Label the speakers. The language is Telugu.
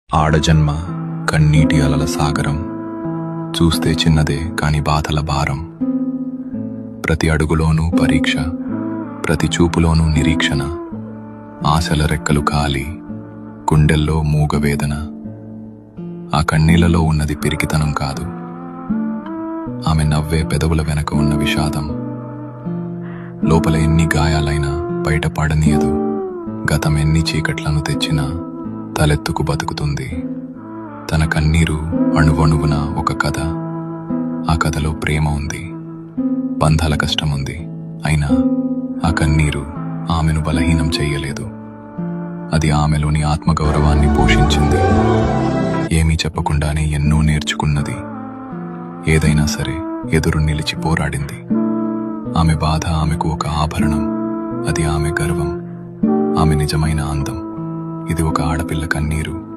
Speaker 1: ఆడజన్మ కన్నీటి అలల సాగరం, చూస్తే చిన్నదే కాని బాధల భారం. ప్రతి అడుగులోనూ పరీక్ష, ప్రతి చూపులోనూ నిరీక్షణ. ఆశల రెక్కలు కాలి, గుండెల్లో మూగవేదన. ఆ కన్నీళ్లలో ఉన్నది పిరికితనం కాదు, ఆమె నవ్వే పెదవుల వెనక ఉన్న విషాదం. లోపల ఎన్ని గాయాలైనా బయట పడనీయదు, గతం ఎన్ని చీకట్లను తెచ్చినా తలెత్తుకు బతుకుతుంది. తన కన్నీరు అణువణువున ఒక కథ. ఆ కథలో ప్రేమ ఉంది, బంధాల కష్టముంది. అయినా ఆ కన్నీరు ఆమెను బలహీనం చెయ్యలేదు. అది ఆమెలోని ఆత్మగౌరవాన్ని పోషించింది. ఏమీ చెప్పకుండానే ఎన్నో నేర్చుకున్నది. ఏదైనా సరే ఎదురు నిలిచి పోరాడింది. ఆమె బాధ ఆమెకు ఒక ఆభరణం, అది ఆమె గర్వం, ఆమె నిజమైన అందం. ఇది ఒక ఆడపిల్ల కన్నీరు.